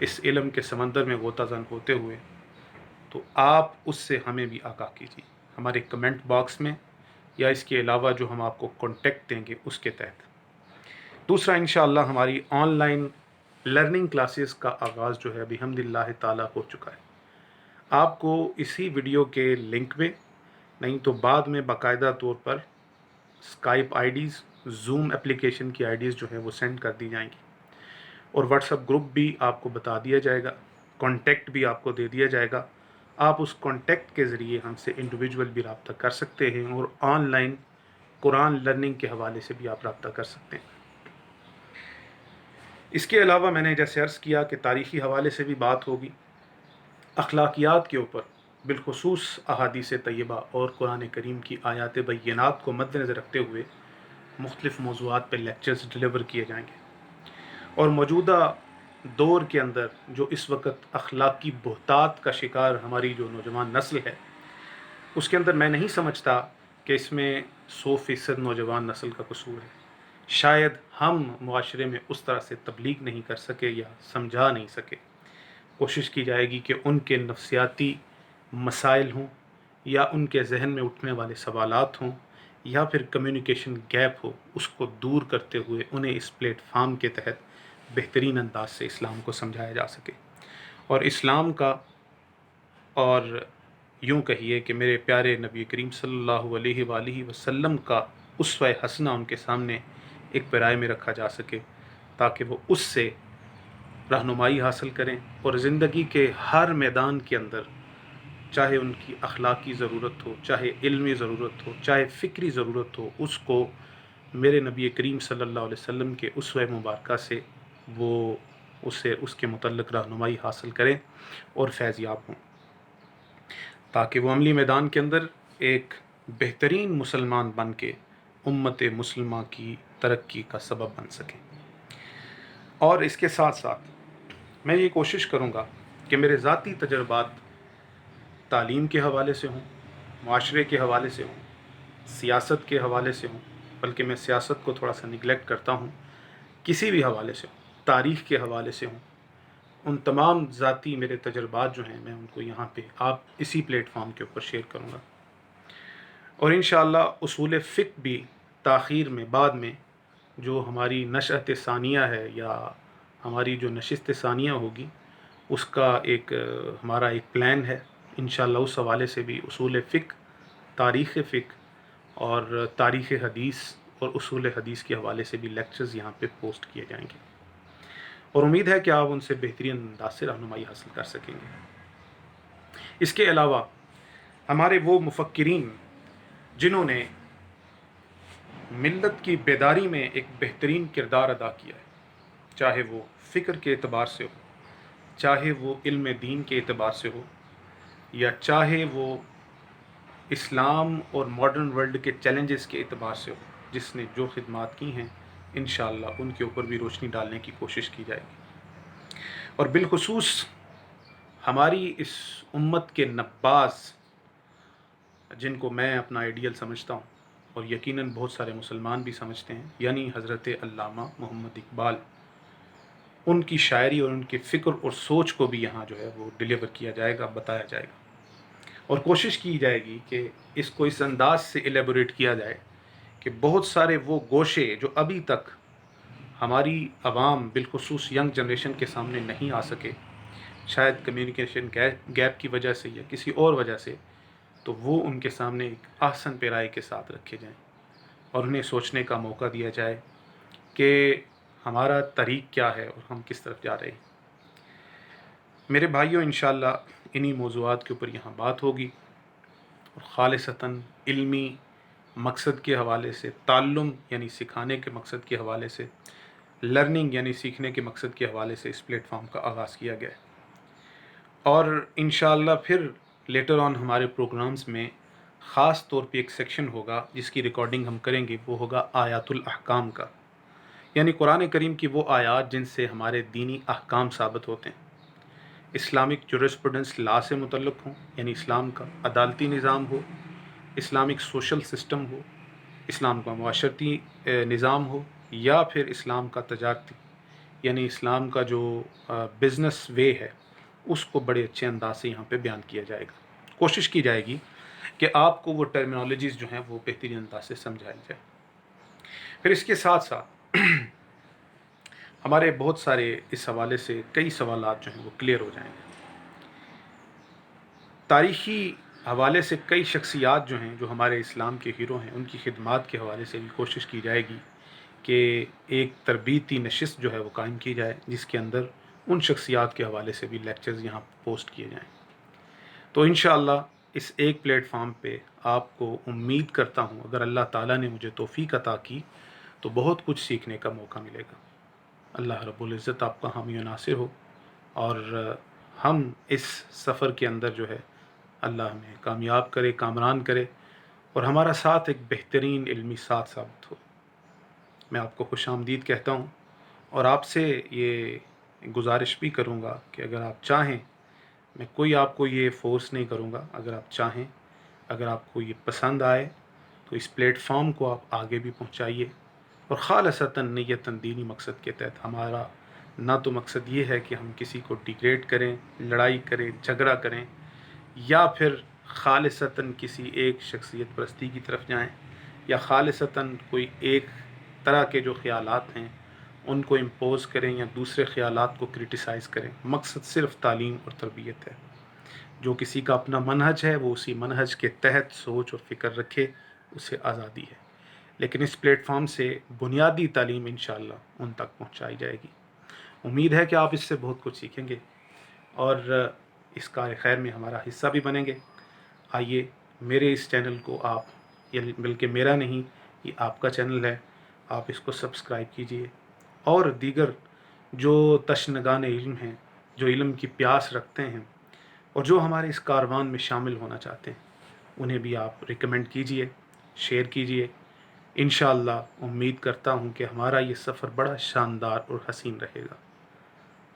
اس علم کے سمندر میں غوطہ زن ہوتے ہوئے، تو آپ اس سے ہمیں بھی آگاہ کیجیے ہمارے کمنٹ باکس میں، یا اس کے علاوہ جو ہم آپ کو کانٹیکٹ دیں گے اس کے تحت۔ دوسرا انشاءاللہ ہماری آن لائن لرننگ کلاسز کا آغاز جو ہے بحمد اللہ تعالیٰ ہو چکا ہے۔ آپ کو اسی ویڈیو کے لنک میں، نہیں تو بعد میں باقاعدہ طور پر Skype IDs, Zoom application کی آئی ڈیز جو ہے وہ سینڈ کر دی جائیں گی، اور واٹس ایپ گروپ بھی آپ کو بتا دیا جائے گا، کانٹیکٹ بھی آپ کو دے دیا جائے گا۔ آپ اس کانٹیکٹ کے ذریعے ہم سے انڈیویجول بھی رابطہ کر سکتے ہیں، اور آن لائن قرآن لرننگ کے حوالے سے بھی آپ رابطہ کر سکتے ہیں۔ اس کے علاوہ میں نے جیسے عرض کیا کہ تاریخی حوالے سے بھی بات ہوگی، اخلاقیات کے اوپر بالخصوص احادیث طیبہ اور قرآن کریم کی آیات بینات کو مد نظر رکھتے ہوئے مختلف موضوعات پہ لیکچرز ڈلیور کیے جائیں گے۔ اور موجودہ دور کے اندر جو اس وقت اخلاقی بہتات کا شکار ہماری جو نوجوان نسل ہے، اس کے اندر میں نہیں سمجھتا کہ اس میں 100% نوجوان نسل کا قصور ہے۔ شاید ہم معاشرے میں اس طرح سے تبلیغ نہیں کر سکے یا سمجھا نہیں سکے۔ کوشش کی جائے گی کہ ان کے نفسیاتی مسائل ہوں، یا ان کے ذہن میں اٹھنے والے سوالات ہوں، یا پھر کمیونیکیشن گیپ ہو، اس کو دور کرتے ہوئے انہیں اس پلیٹ فارم کے تحت بہترین انداز سے اسلام کو سمجھایا جا سکے، اور اسلام کا، اور یوں کہیے کہ میرے پیارے نبی کریم صلی اللہ علیہ وآلہ وسلم کا اسوہ حسنہ ان کے سامنے ایک پیرائے میں رکھا جا سکے، تاکہ وہ اس سے رہنمائی حاصل کریں، اور زندگی کے ہر میدان کے اندر، چاہے ان کی اخلاقی ضرورت ہو، چاہے علمی ضرورت ہو، چاہے فکری ضرورت ہو، اس کو میرے نبی کریم صلی اللہ علیہ وسلم کے اسوہ مبارکہ سے وہ اس کے متعلق رہنمائی حاصل کریں اور فیض یاب ہوں، تاکہ وہ عملی میدان کے اندر ایک بہترین مسلمان بن کے امت مسلمہ کی ترقی کا سبب بن سکیں۔ اور اس کے ساتھ ساتھ میں یہ کوشش کروں گا کہ میرے ذاتی تجربات تعلیم کے حوالے سے ہوں، معاشرے کے حوالے سے ہوں، سیاست کے حوالے سے ہوں، بلکہ میں سیاست کو تھوڑا سا نگلیکٹ کرتا ہوں، کسی بھی حوالے سے ہوں، تاریخ کے حوالے سے ہوں، ان تمام ذاتی میرے تجربات جو ہیں میں ان کو یہاں پہ آپ اسی پلیٹ فارم کے اوپر شیئر کروں گا۔ اور انشاءاللہ اصول فقہ بھی تاخیر میں، بعد میں جو ہماری نشأت ثانیہ ہے، یا ہماری جو نشست ثانیہ ہوگی، اس کا ایک ہمارا ایک پلان ہے انشاءاللہ۔ اس حوالے سے بھی اصول فقہ، تاریخ فقہ اور تاریخ حدیث اور اصول حدیث کے حوالے سے بھی لیکچرز یہاں پہ پوسٹ کیے جائیں گے، اور امید ہے کہ آپ ان سے بہترین انداز سے رہنمائی حاصل کر سکیں گے۔ اس کے علاوہ ہمارے وہ مفکرین جنہوں نے ملت کی بیداری میں ایک بہترین کردار ادا کیا ہے، چاہے وہ فکر کے اعتبار سے ہو، چاہے وہ علم دین کے اعتبار سے ہو، یا چاہے وہ اسلام اور ماڈرن ورلڈ کے چیلنجز کے اعتبار سے ہو، جس نے جو خدمات کی ہیں انشاءاللہ ان کے اوپر بھی روشنی ڈالنے کی کوشش کی جائے گی۔ اور بالخصوص ہماری اس امت کے نباز، جن کو میں اپنا آئیڈیل سمجھتا ہوں، اور یقیناً بہت سارے مسلمان بھی سمجھتے ہیں، یعنی حضرت علامہ محمد اقبال، ان کی شاعری اور ان کی فکر اور سوچ کو بھی یہاں جو ہے وہ ڈیلیور کیا جائے گا، بتایا جائے گا، اور کوشش کی جائے گی کہ اس کو اس انداز سے ایلیبوریٹ کیا جائے کہ بہت سارے وہ گوشے جو ابھی تک ہماری عوام بالخصوص ینگ جنریشن کے سامنے نہیں آ سکے، شاید کمیونیکیشن گیپ کی وجہ سے یا کسی اور وجہ سے، تو وہ ان کے سامنے ایک احسن پیرائی کے ساتھ رکھے جائیں، اور انہیں سوچنے کا موقع دیا جائے کہ ہمارا طریق کیا ہے اور ہم کس طرف جا رہے ہیں۔ میرے بھائیوں، انشاءاللہ انہی موضوعات کے اوپر یہاں بات ہوگی، اور خالصتاً علمی مقصد کے حوالے سے، تعلم یعنی سکھانے کے مقصد کے حوالے سے، لرننگ یعنی سیکھنے کے مقصد کے حوالے سے اس پلیٹ فارم کا آغاز کیا گیا ہے۔ اور انشاءاللہ پھر لیٹر آن ہمارے پروگرامز میں خاص طور پہ ایک سیکشن ہوگا جس کی ریکارڈنگ ہم کریں گے، وہ ہوگا آیات الاحکام کا، یعنی قرآن کریم کی وہ آیات جن سے ہمارے دینی احکام ثابت ہوتے ہیں، اسلامک جورسپروڈنس لا سے متعلق ہوں، یعنی اسلام کا عدالتی نظام ہو، اسلامک سوشل سسٹم ہو، اسلام کا معاشرتی نظام ہو، یا پھر اسلام کا تجارتی، یعنی اسلام کا جو بزنس وے ہے اس کو بڑے اچھے انداز سے یہاں پہ بیان کیا جائے گا. کوشش کی جائے گی کہ آپ کو وہ ٹرمینالوجیز جو ہیں وہ بہترین انداز سے سمجھائی جائے. پھر اس کے ساتھ ساتھ ہمارے بہت سارے اس حوالے سے کئی سوالات جو ہیں وہ کلیئر ہو جائیں گے. تاریخی حوالے سے کئی شخصیات جو ہیں جو ہمارے اسلام کے ہیرو ہیں ان کی خدمات کے حوالے سے بھی کوشش کی جائے گی کہ ایک تربیتی نشست جو ہے وہ قائم کی جائے جس کے اندر ان شخصیات کے حوالے سے بھی لیکچرز یہاں پوسٹ کیے جائیں. تو انشاءاللہ اس ایک پلیٹ فارم پہ آپ کو امید کرتا ہوں اگر اللہ تعالیٰ نے مجھے توفیق عطا کی تو بہت کچھ سیکھنے کا موقع ملے گا. اللہ رب العزت آپ کا حامی و ناصر ہو اور ہم اس سفر کے اندر جو ہے اللہ ہمیں کامیاب کرے، کامران کرے اور ہمارا ساتھ ایک بہترین علمی ساتھ ثابت ہو. میں آپ کو خوش آمدید کہتا ہوں اور آپ سے یہ گزارش بھی کروں گا کہ اگر آپ چاہیں، میں کوئی آپ کو یہ فورس نہیں کروں گا، اگر آپ چاہیں، اگر آپ کو یہ پسند آئے تو اس پلیٹ فارم کو آپ آگے بھی پہنچائیے اور خالصتاً نیتاً دینی مقصد کے تحت. ہمارا نہ تو مقصد یہ ہے کہ ہم کسی کو ڈیگریڈ کریں، لڑائی کریں، جھگڑا کریں یا پھر خالصتاً کسی ایک شخصیت پرستی کی طرف جائیں یا خالصتاً کوئی ایک طرح کے جو خیالات ہیں ان کو امپوز کریں یا دوسرے خیالات کو کرٹیسائز کریں. مقصد صرف تعلیم اور تربیت ہے. جو کسی کا اپنا منہج ہے وہ اسی منہج کے تحت سوچ اور فکر رکھے، اسے آزادی ہے. لیکن اس پلیٹ فارم سے بنیادی تعلیم انشاءاللہ ان تک پہنچائی جائے گی. امید ہے کہ آپ اس سے بہت کچھ سیکھیں گے اور اس کار خیر میں ہمارا حصہ بھی بنیں گے. آئیے میرے اس چینل کو آپ، بلکہ میرا نہیں، یہ آپ کا چینل ہے، آپ اس کو سبسکرائب کیجئے اور دیگر جو تشنگان علم ہیں، جو علم کی پیاس رکھتے ہیں اور جو ہمارے اس کاروان میں شامل ہونا چاہتے ہیں انہیں بھی آپ ریکمینڈ کیجئے، شیئر کیجئے. انشاءاللہ امید کرتا ہوں کہ ہمارا یہ سفر بڑا شاندار اور حسین رہے گا.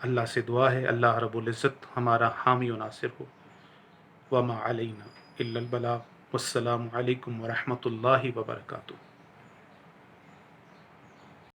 اللہ سے دعا ہے اللہ رب العزت ہمارا حامی و ناصر ہو. وما علینا الا البلاغ. والسلام علیکم ورحمۃ اللہ وبرکاتہ.